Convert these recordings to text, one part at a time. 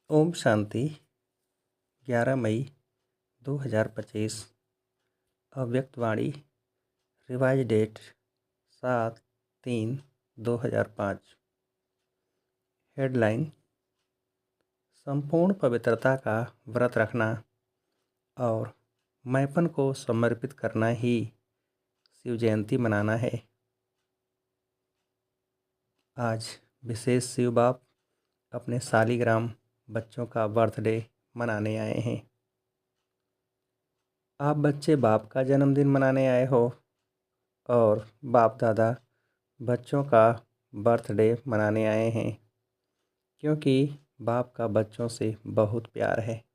ओम शांति। 11 मई 2025। अव्यक्त वाणी। Revise date 7/3/2005। Headline: संपूर्ण पवित्रता का व्रत रखना और मैपन को समर्पित करना ही शिव जयंती मनाना है। आज विशेष शिव बाप अपने सालिग्राम बच्चों का बर्थडे मनाने आए हैं। आप बच्चे बाप का जन्मदिन मनाने आए हो और बाप दादा बच्चों का बर्थडे मनाने आए हैं, क्योंकि बाप का बच्चों से बहुत प्यार है।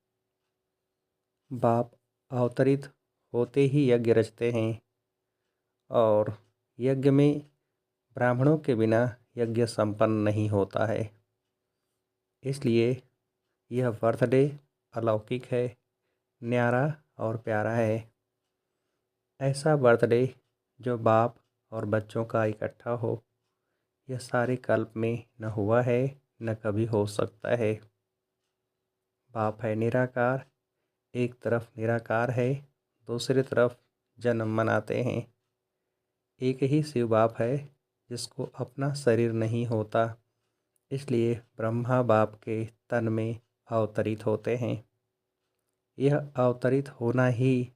बाप अवतरित होते ही यज्ञ रचते हैं और यज्ञ में ब्राह्मणों के बिना यज्ञ संपन्न नहीं होता है। इसलिए यह बर्थडे अलौकिक है, न्यारा और प्यारा है। ऐसा बर्थडे जो बाप और बच्चों का इकट्ठा हो, यह सारे कल्प में न हुआ है, न कभी हो सकता है। बाप है निराकार, एक तरफ निराकार है, दूसरी तरफ जन्म मनाते हैं। एक ही शिव बाप है जिसको अपना शरीर नहीं होता, इसलिए ब्रह्मा बाप के तन में अवतरित होते हैं। यह अवतरित होना ही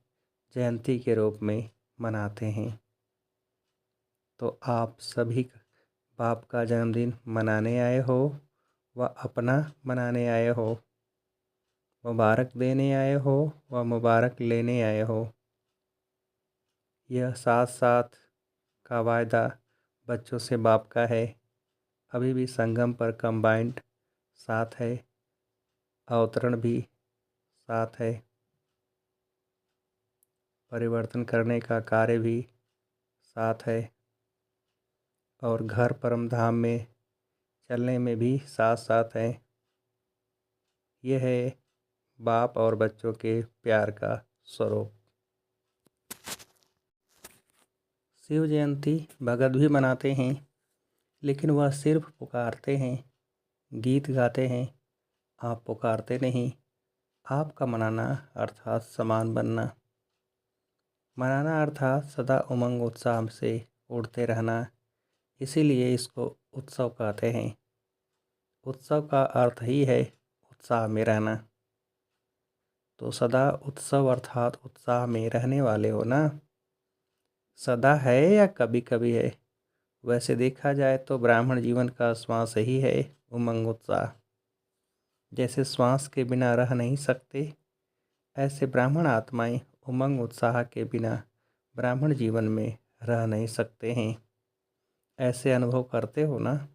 जयंती के रूप में मनाते हैं। तो आप सभी बाप का जन्मदिन मनाने आए हो व अपना मनाने आए हो, मुबारक देने आए हो व मुबारक लेने आए हो। यह साथ साथ का वायदा बच्चों से बाप का है। अभी भी संगम पर कंबाइंड साथ है, अवतरण भी साथ है, परिवर्तन करने का कार्य भी साथ है और घर परम धाम में चलने में भी साथ साथ है। यह है बाप और बच्चों के प्यार का स्वरूप। शिव जयंती भगत भी मनाते हैं, लेकिन वह सिर्फ पुकारते हैं, गीत गाते हैं। आप पुकारते नहीं। आपका मनाना अर्थात समान बनना। मनाना अर्थात सदा उमंग उत्साह से उड़ते रहना, इसीलिए इसको उत्सव कहते हैं। उत्सव का अर्थ ही है उत्साह में रहना। तो सदा उत्सव अर्थात उत्साह में रहने वाले हो ना। सदा है या कभी कभी है? वैसे देखा जाए तो ब्राह्मण जीवन का श्वास ही है उमंग उत्साह। जैसे श्वास के बिना रह नहीं सकते, ऐसे ब्राह्मण आत्माएं उमंग उत्साह के बिना ब्राह्मण जीवन में रह नहीं सकते हैं। ऐसे अनुभव करते हो ना।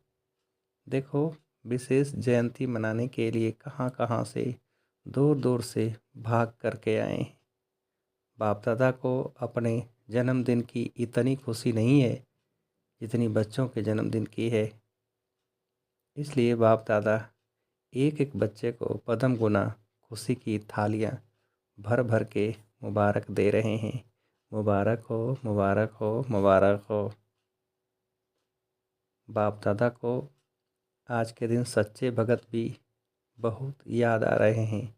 देखो, विशेष जयंती मनाने के लिए कहाँ कहाँ से दूर दूर से भाग करके आए। बाप दादा को अपने जन्मदिन की इतनी खुशी नहीं है जितनी बच्चों के जन्मदिन की है। इसलिए बाप दादा एक एक बच्चे को पदम गुना खुशी की थालियाँ भर भर के मुबारक दे रहे हैं। मुबारक हो, मुबारक हो, मुबारक हो। बाप दादा को आज के दिन सच्चे भगत भी बहुत याद आ रहे हैं।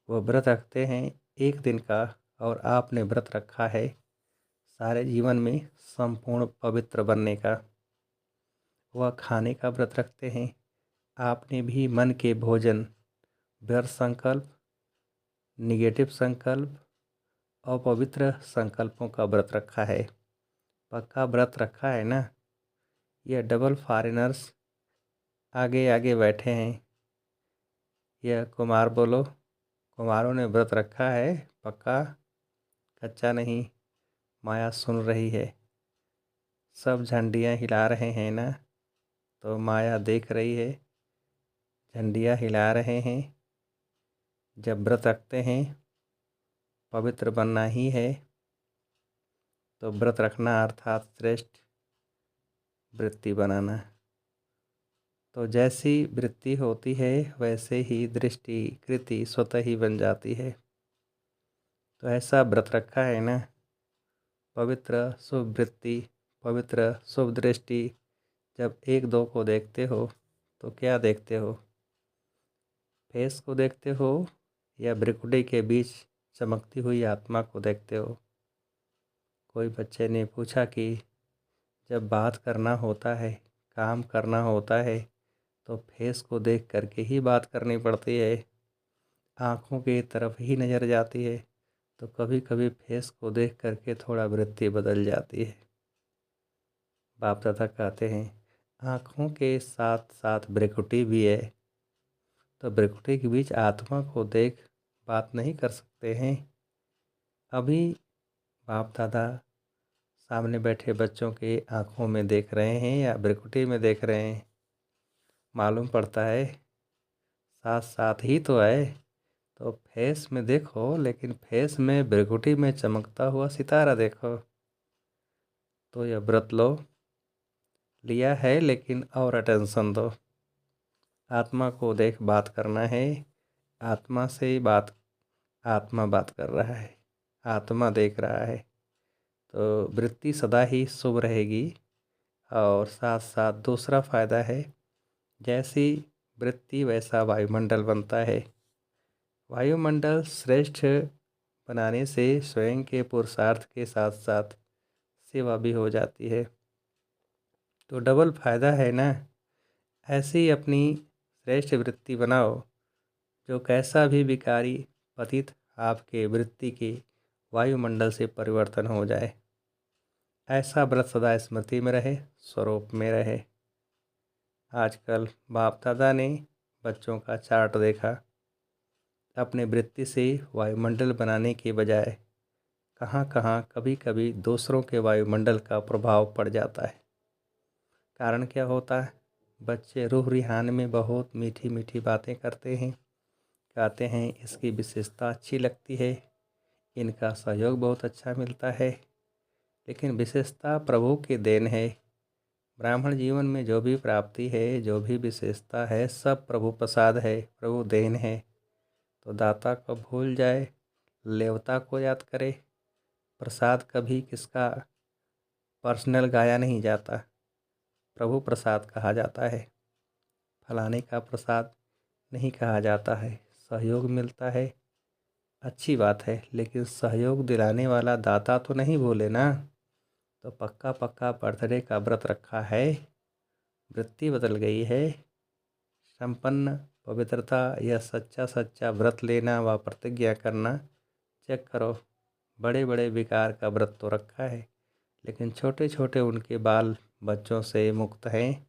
वो व्रत रखते हैं एक दिन का, और आपने व्रत रखा है सारे जीवन में संपूर्ण पवित्र बनने का। वह खाने का व्रत रखते हैं। आपने भी मन के भोजन, व्यर्थ संकल्प, निगेटिव संकल्प और पवित्र संकल्पों का व्रत रखा है। पक्का व्रत रखा है ना। यह डबल फॉरेनर्स आगे आगे बैठे हैं। यह कुमार बोलो, कुमारों ने व्रत रखा है पक्का, कच्चा नहीं। माया सुन रही है, सब झंडियाँ हिला रहे हैं ना, तो माया देख रही है, झंडियाँ हिला रहे हैं। जब व्रत रखते हैं पवित्र बनना ही है, तो व्रत रखना अर्थात श्रेष्ठ वृत्ति बनाना। तो जैसी वृत्ति होती है वैसे ही दृष्टि कृति स्वतः ही बन जाती है। तो ऐसा व्रत रखा है ना। पवित्र शुभ वृत्ति, पवित्र शुभ दृष्टि। जब एक दो को देखते हो तो क्या देखते हो? फेस को देखते हो या भ्रिकुटी के बीच चमकती हुई आत्मा को देखते हो? कोई बच्चे ने पूछा कि जब बात करना होता है, काम करना होता है, तो फेस को देख करके ही बात करनी पड़ती है, आँखों की तरफ ही नज़र जाती है। तो कभी कभी फेस को देख करके थोड़ा वृत्ति बदल जाती है। बाप दादा कहते हैं आँखों के साथ साथ भ्रिकुटी भी है, तो भ्रिकुटी के बीच आत्मा को देख बात नहीं कर सकते हैं। अभी बाप दादा सामने बैठे बच्चों के आँखों में देख रहे हैं या भ्रिकुटी में देख रहे हैं? मालूम पड़ता है साथ साथ ही तो है। तो फेस में देखो, लेकिन फेस में भ्रिकुटी में चमकता हुआ सितारा देखो। तो यह व्रत लो, लिया है, लेकिन और अटेंशन दो। आत्मा को देख बात करना है, आत्मा से बात, आत्मा बात कर रहा है, आत्मा देख रहा है। तो वृत्ति सदा ही शुभ रहेगी। और साथ साथ दूसरा फ़ायदा है, जैसी वृत्ति वैसा वायुमंडल बनता है। वायुमंडल श्रेष्ठ बनाने से स्वयं के पुरुषार्थ के साथ साथ सेवा भी हो जाती है। तो डबल फायदा है ना। ऐसी अपनी श्रेष्ठ वृत्ति बनाओ, जो कैसा भी विकारी पतित आपके वृत्ति के वायुमंडल से परिवर्तन हो जाए। ऐसा व्रत सदा स्मृति में रहे, स्वरूप में रहे। आजकल बाप दादा ने बच्चों का चार्ट देखा, अपने वृत्ति से वायुमंडल बनाने के बजाय कहाँ कहाँ कभी कभी दूसरों के वायुमंडल का प्रभाव पड़ जाता है। कारण क्या होता है? बच्चे रूह रिहान में बहुत मीठी मीठी बातें करते हैं, कहते हैं इसकी विशेषता अच्छी लगती है, इनका सहयोग बहुत अच्छा मिलता है। लेकिन विशेषता प्रभु की देन है। ब्राह्मण जीवन में जो भी प्राप्ति है, जो भी विशेषता है, सब प्रभु प्रसाद है, प्रभु देन है। तो दाता को भूल जाए, लेवता को याद करे। प्रसाद कभी किसका पर्सनल गाया नहीं जाता, प्रभु प्रसाद कहा जाता है। फलाने का प्रसाद नहीं कहा जाता है। सहयोग मिलता है, अच्छी बात है, लेकिन सहयोग दिलाने वाला दाता तो नहीं भूले ना। तो पक्का पक्का बर्थडे का व्रत रखा है, वृत्ति बदल गई है, संपन्न पवित्रता या सच्चा सच्चा व्रत लेना व प्रतिज्ञा करना चेक करो। बड़े बड़े विकार का व्रत तो रखा है, लेकिन छोटे छोटे उनके बाल बच्चों से मुक्त हैं।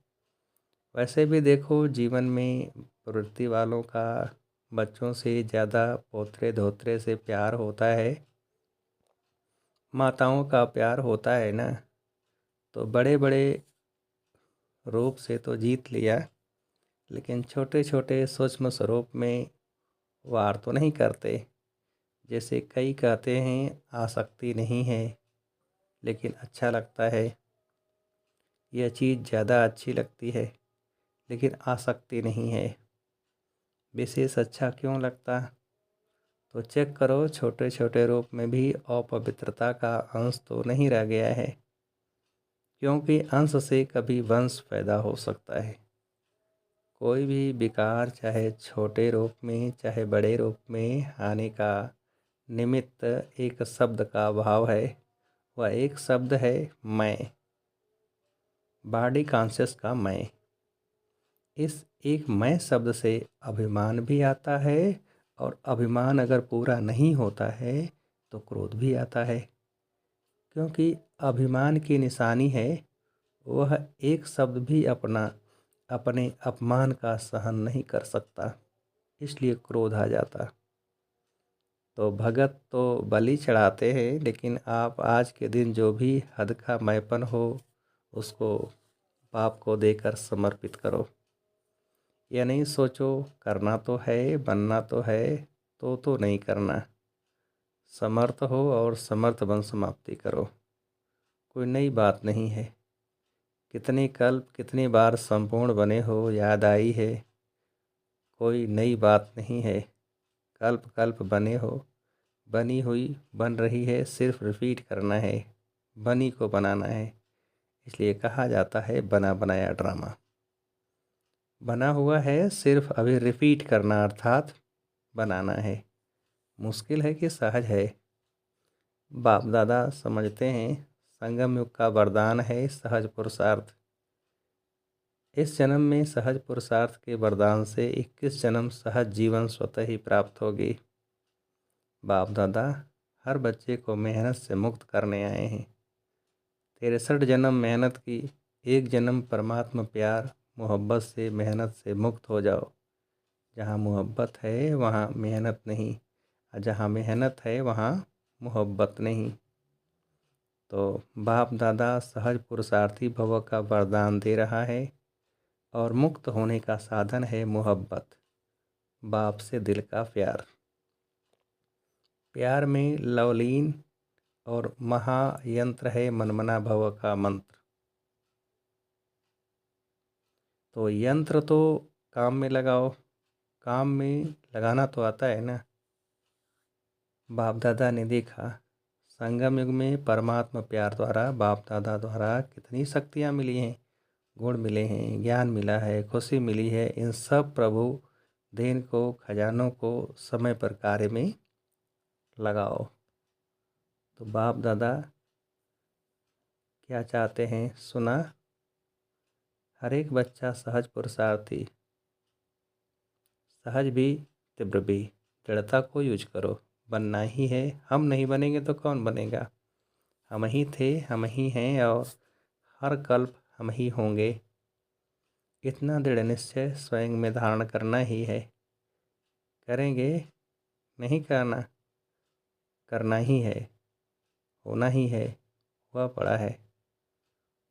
वैसे भी देखो, जीवन में प्रवृत्ति वालों का बच्चों से ज़्यादा पोतरे धोतरे से प्यार होता है, माताओं का प्यार होता है ना। तो बड़े बड़े रूप से तो जीत लिया, लेकिन छोटे छोटे सूक्ष्म स्वरूप में वार तो नहीं करते। जैसे कई कहते हैं आसक्ति नहीं है, लेकिन अच्छा लगता है। यह चीज़ ज़्यादा अच्छी लगती है, लेकिन आसक्ति नहीं है। विशेष अच्छा क्यों लगता? तो चेक करो, छोटे छोटे रूप में भी अपवित्रता का अंश तो नहीं रह गया है, क्योंकि अंश से कभी वंश पैदा हो सकता है। कोई भी विकार चाहे छोटे रूप में चाहे बड़े रूप में आने का निमित्त एक शब्द का भाव है। वह एक शब्द है मैं, बॉडी कॉन्शियस का मैं। इस एक मैं शब्द से अभिमान भी आता है, और अभिमान अगर पूरा नहीं होता है तो क्रोध भी आता है। क्योंकि अभिमान की निशानी है, वह एक शब्द भी अपने अपमान का सहन नहीं कर सकता, इसलिए क्रोध आ जाता। तो भगत तो बलि चढ़ाते हैं, लेकिन आप आज के दिन जो भी हद का मैपन हो, उसको बाप को देकर समर्पित करो। यह नहीं सोचो करना तो है, बनना तो है, तो नहीं करना। समर्थ हो और समर्थ बन समाप्ति करो। कोई नई बात नहीं है। कितने कल्प कितनी बार संपूर्ण बने हो, याद आई है। कोई नई बात नहीं है। कल्प कल्प बने हो, बनी हुई बन रही है, सिर्फ रिपीट करना है, बनी को बनाना है। इसलिए कहा जाता है बना बनाया ड्रामा। बना हुआ है, सिर्फ अभी रिपीट करना अर्थात बनाना है। मुश्किल है कि सहज है। बाप दादा समझते हैं संगम युग का वरदान है सहज पुरुषार्थ। इस जन्म में सहज पुरुषार्थ के वरदान से 21 जन्म सहज जीवन स्वतः ही प्राप्त होगी। बाप दादा हर बच्चे को मेहनत से मुक्त करने आए हैं। 63 जन्म मेहनत की, एक जन्म परमात्मा प्यार मोहब्बत से मेहनत से मुक्त हो जाओ। जहाँ मोहब्बत है वहाँ मेहनत नहीं, और जहाँ मेहनत है वहाँ मोहब्बत नहीं। तो बाप दादा सहज पुरुषार्थी भव का वरदान दे रहा है और मुक्त होने का साधन है मोहब्बत, बाप से दिल का प्यार। प्यार में लवलीन और महायंत्र है मनमना भव का मंत्र। तो यंत्र तो काम में लगाओ, काम में लगाना तो आता है ना। बाप दादा ने देखा संगम युग में परमात्मा प्यार द्वारा बाप दादा द्वारा कितनी शक्तियाँ मिली हैं, गुण मिले हैं, ज्ञान मिला है, खुशी मिली है। इन सब प्रभु देन को, खजानों को समय पर कार्य में लगाओ। तो बाप दादा क्या चाहते हैं सुना। हर एक बच्चा सहज पुरुषार्थी, सहज भी तीव्र भी, दृढ़ता को यूज करो। बनना ही है, हम नहीं बनेंगे तो कौन बनेगा। हम ही थे, हम ही हैं और हर कल्प हम ही होंगे। इतना दृढ़ निश्चय स्वयं में धारण करना ही है। करेंगे नहीं करना, करना ही है, होना ही है, हुआ पड़ा है।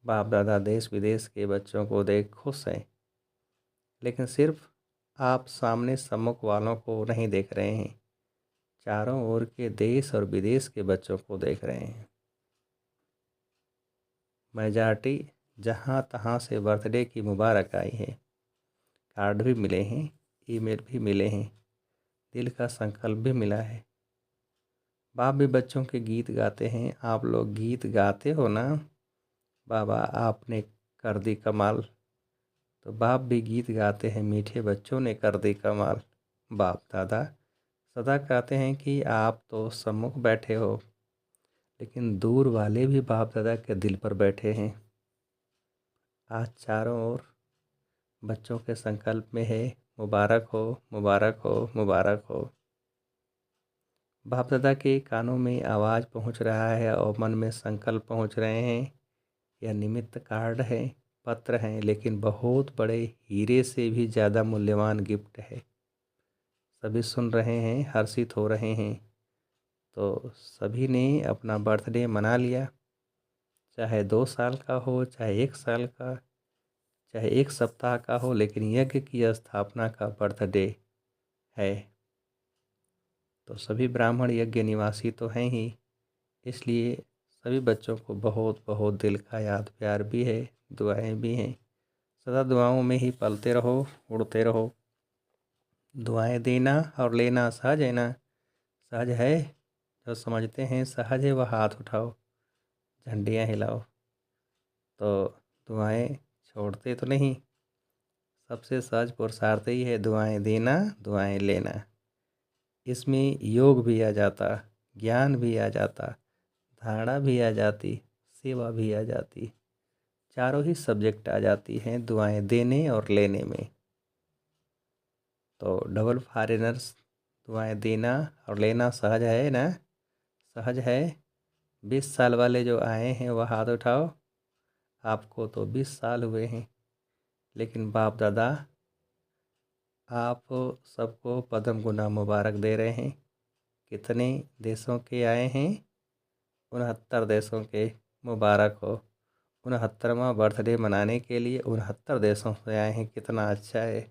बाप दादा देश विदेश के बच्चों को देख खुश हैं, लेकिन सिर्फ आप सामने सम्मुख वालों को नहीं देख रहे हैं, चारों ओर के देश और विदेश के बच्चों को देख रहे हैं। मेजॉरिटी जहाँ तहाँ से बर्थडे की मुबारक आई है, कार्ड भी मिले हैं, ईमेल भी मिले हैं, दिल का संकल्प भी मिला है। बाप भी बच्चों के गीत गाते हैं। आप लोग गीत गाते हो ना, बाबा आपने कर दी कमाल। तो बाप भी गीत गाते हैं, मीठे बच्चों ने कर दी कमाल। बाप दादा सदा कहते हैं कि आप तो सम्मुख बैठे हो, लेकिन दूर वाले भी बाप दादा के दिल पर बैठे हैं। आज चारों ओर बच्चों के संकल्प में है, मुबारक हो, मुबारक हो, मुबारक हो। बाप दादा के कानों में आवाज़ पहुंच रहा है और मन में संकल्प पहुंच रहे हैं। यह निमित्त कार्ड है, पत्र हैं, लेकिन बहुत बड़े हीरे से भी ज़्यादा मूल्यवान गिफ्ट है। सभी सुन रहे हैं, हर्षित हो रहे हैं। तो सभी ने अपना बर्थडे मना लिया, चाहे 2 साल का हो, चाहे 1 साल का, चाहे 1 सप्ताह का हो, लेकिन यज्ञ की स्थापना का बर्थडे है। तो सभी ब्राह्मण यज्ञ निवासी तो हैं ही, इसलिए सभी बच्चों को बहुत बहुत दिल का याद प्यार भी है, दुआएं भी हैं। सदा दुआओं में ही पलते रहो, उड़ते रहो। दुआएं देना और लेना सहज है ना। सहज है, जो समझते हैं सहज है वह हाथ उठाओ, झंडियाँ हिलाओ। तो दुआएं छोड़ते तो नहीं। सबसे सहज पुरुषार्थ ही है दुआएं देना, दुआएं लेना। इसमें योग भी आ जाता, ज्ञान भी आ जाता, धारणा भी आ जाती, सेवा भी आ जाती। चारों ही सब्जेक्ट आ जाती हैं दुआएं देने और लेने में। तो डबल फॉरेनर्स, दुआएं देना और लेना सहज है ना। सहज है। 20 साल वाले जो आए हैं वह हाथ उठाओ। आपको तो 20 साल हुए हैं, लेकिन बाप दादा आप सबको पद्म गुना मुबारक दे रहे हैं। कितने देशों के आए हैं? 69 देशों के। मुबारक हो। 69वां बर्थडे मनाने के लिए 69 देशों से आए हैं, कितना अच्छा है।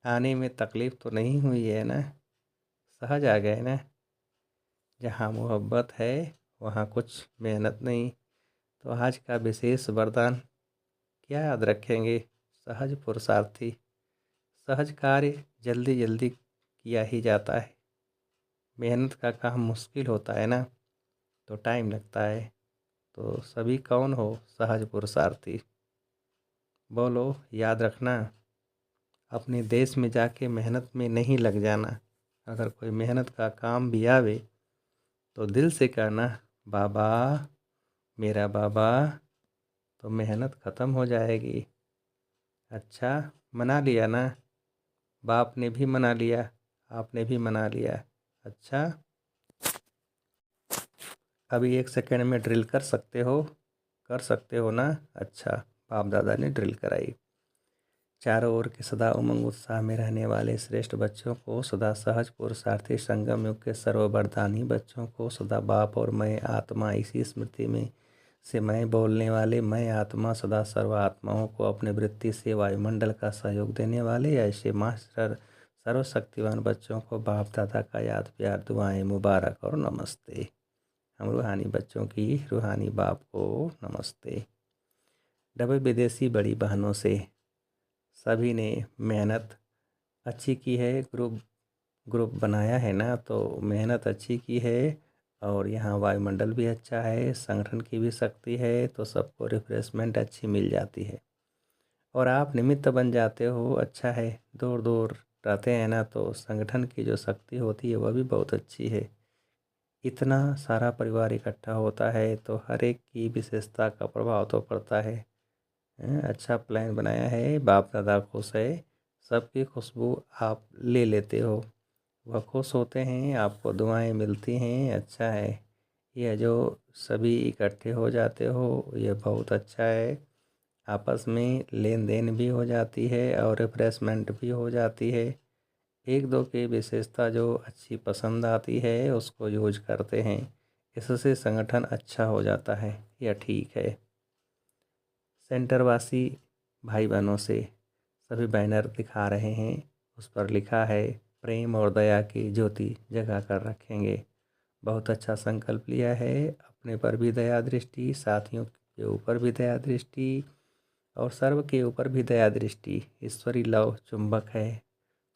आने में तकलीफ़ तो नहीं हुई है ना, सहज आ गए ना। जहाँ मोहब्बत है वहाँ कुछ मेहनत नहीं। तो आज का विशेष वरदान क्या याद रखेंगे? सहज पुरुषार्थी। सहज कार्य जल्दी जल्दी किया ही जाता है। मेहनत का काम मुश्किल होता है ना, तो टाइम लगता है। तो सभी कौन हो? सहज पुरुषार्थी। बोलो, याद रखना। अपने देश में जाके मेहनत में नहीं लग जाना। अगर कोई मेहनत का काम भी आवे तो दिल से कहना बाबा, मेरा बाबा, तो मेहनत ख़त्म हो जाएगी। अच्छा, मना लिया ना? बाप ने भी मना लिया, आपने भी मना लिया। अच्छा, अभी 1 सेकंड में ड्रिल कर सकते हो ना? अच्छा, बाप दादा ने ड्रिल कराई। चारों ओर के सदा उमंग उत्साह में रहने वाले श्रेष्ठ बच्चों को, सदा सहज पुरुषार्थी संगम युग के सर्ववरदानी बच्चों को, सदा बाप और मैं आत्मा इसी स्मृति में से मैं बोलने वाले मैं आत्मा, सदा सर्व आत्माओं को अपने वृत्ति से वायुमंडल का सहयोग देने वाले ऐसे मास्टर सर्वशक्तिवान बच्चों को बाप दादा का याद प्यार दुआएं मुबारक और नमस्ते। हम रूहानी बच्चों की रूहानी बाप को नमस्ते। डबल विदेशी बड़ी बहनों से सभी ने मेहनत अच्छी की है, ग्रुप बनाया है ना, तो मेहनत अच्छी की है और यहाँ वायुमंडल भी अच्छा है, संगठन की भी शक्ति है, तो सबको रिफ्रेशमेंट अच्छी मिल जाती है और आप निमित्त बन जाते हो। अच्छा है, दूर दूर रहते हैं ना, तो संगठन की जो शक्ति होती है वह भी बहुत अच्छी है। इतना सारा परिवार इकट्ठा होता है तो हर एक की विशेषता का प्रभाव तो पड़ता है। अच्छा प्लान बनाया है, बाप दादा खुश है, सबकी खुशबू आप ले लेते हो, वह खुश होते हैं, आपको दुआएं मिलती हैं। अच्छा है, यह जो सभी इकट्ठे हो जाते हो यह बहुत अच्छा है। आपस में लेन देन भी हो जाती है और रिफ्रेशमेंट भी हो जाती है। एक दो की विशेषता जो अच्छी पसंद आती है उसको यूज करते हैं, इससे संगठन अच्छा हो जाता है। यह ठीक है। सेंटरवासी भाई बहनों से सभी बैनर दिखा रहे हैं, उस पर लिखा है प्रेम और दया की ज्योति जगा कर रखेंगे। बहुत अच्छा संकल्प लिया है। अपने पर भी दया दृष्टि, साथियों के ऊपर भी दया दृष्टि और सर्व के ऊपर भी दया दृष्टि। ईश्वरी लव चुंबक है,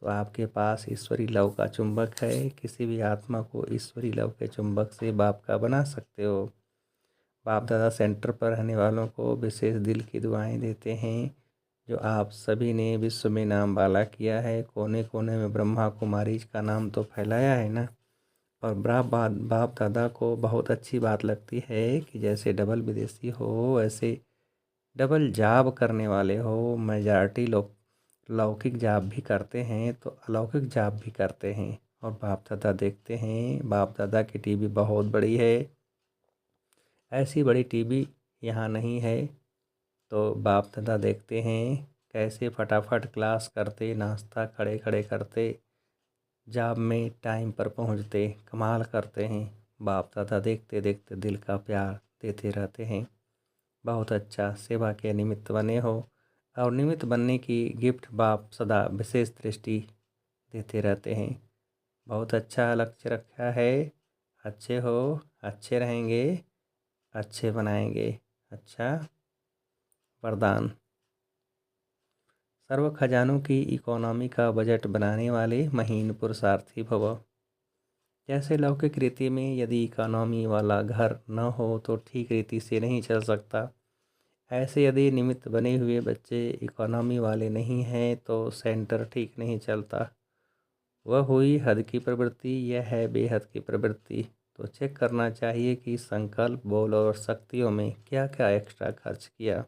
तो आपके पास ईश्वरी लव का चुंबक है। किसी भी आत्मा को ईश्वरी लव के चुंबक से बाप का बना सकते हो। बाप दादा सेंटर पर रहने वालों को विशेष दिल की दुआएं देते हैं। जो आप सभी ने विश्व में नाम वाला किया है, कोने कोने में ब्रह्मा कुमारी का नाम तो फैलाया है ना। और बाप दादा को बहुत अच्छी बात लगती है कि जैसे डबल विदेशी हो वैसे डबल जॉब करने वाले हो। मेजॉरिटी लोग लौकिक जॉब भी करते हैं तो अलौकिक जॉब भी करते हैं और बाप दादा देखते हैं। बाप दादा की टीवी बहुत बड़ी है, ऐसी बड़ी टीवी यहाँ नहीं है, तो बाप दादा देखते हैं कैसे फटाफट क्लास करते, नाश्ता खड़े खड़े करते, जॉब में टाइम पर पहुँचते, कमाल करते हैं। बाप दादा देखते देखते दिल का प्यार देते रहते हैं। बहुत अच्छा, सेवा के निमित्त बने हो और निमित्त बनने की गिफ्ट बाप सदा विशेष दृष्टि देते रहते हैं। बहुत अच्छा लक्ष्य रखा है। अच्छे हो, अच्छे रहेंगे, अच्छे बनाएंगे। अच्छा, वरदान। सर्व खजानों की इकोनॉमी का बजट बनाने वाले महीन पुरुषार्थी भव। जैसे लौकिक रीति में यदि इकोनॉमी वाला घर न हो तो ठीक रीति से नहीं चल सकता, ऐसे यदि निमित्त बने हुए बच्चे इकोनॉमी वाले नहीं हैं तो सेंटर ठीक नहीं चलता। वह हुई हद की प्रवृत्ति, यह है बेहद की प्रवृत्ति। तो चेक करना चाहिए कि संकल्प, बोल और शक्तियों में क्या क्या एक्स्ट्रा खर्च किया।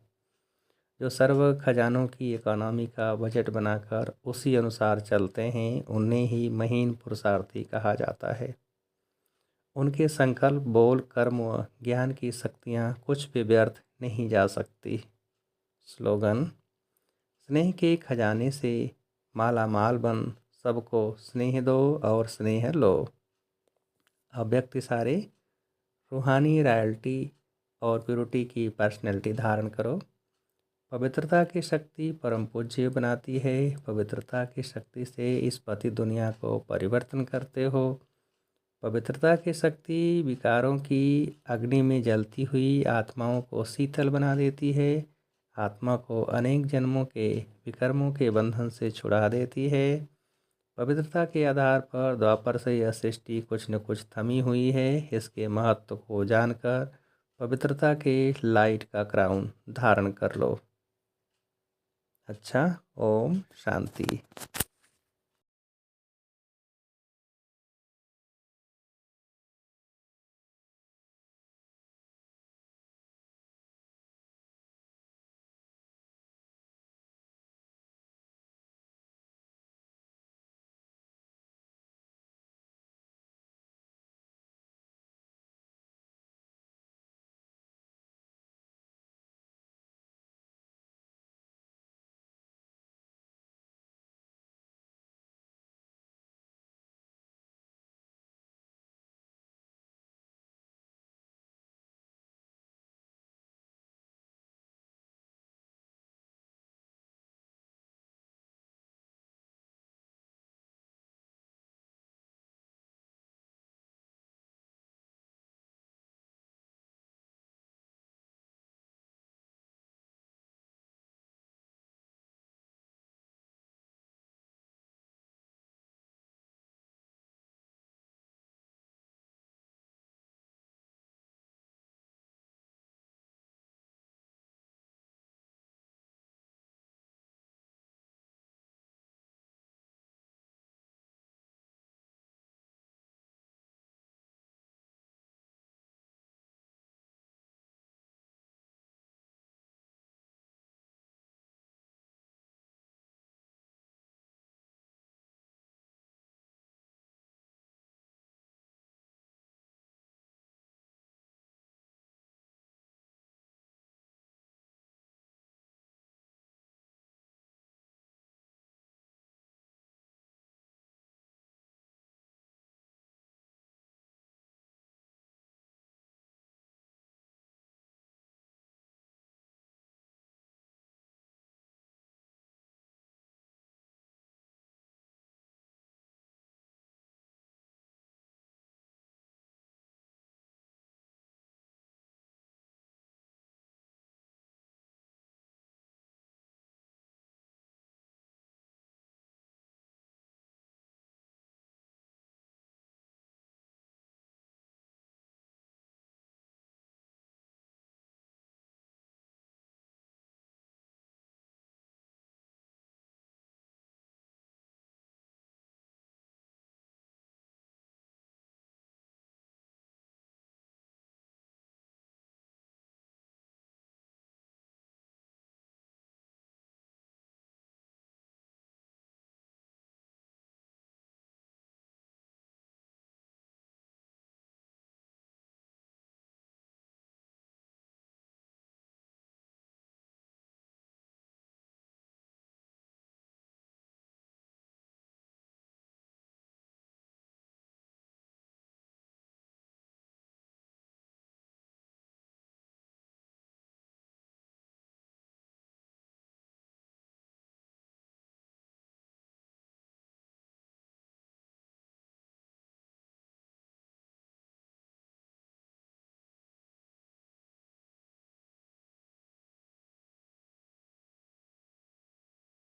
जो सर्व खजानों की इकोनॉमी का बजट बनाकर उसी अनुसार चलते हैं उन्हें ही महीन पुरुषार्थी कहा जाता है। उनके संकल्प, बोल, कर्म व ज्ञान की शक्तियाँ कुछ भी व्यर्थ नहीं जा सकती। स्लोगन। स्नेह के खजाने से माला माल बन, सबको स्नेह दो और स्नेह लो। अव्यक्त सारे रूहानी रॉयल्टी और प्योरिटी की पर्सनैलिटी धारण करो। पवित्रता की शक्ति परम पूज्य बनाती है। पवित्रता की शक्ति से इस पति दुनिया को परिवर्तन करते हो। पवित्रता की शक्ति विकारों की अग्नि में जलती हुई आत्माओं को शीतल बना देती है। आत्मा को अनेक जन्मों के विकर्मों के बंधन से छुड़ा देती है। पवित्रता के आधार पर द्वापर से यह सृष्टि कुछ न कुछ थमी हुई है। इसके महत्व को जानकर पवित्रता के लाइट का क्राउन धारण कर लो। अच्छा, ओम शांति।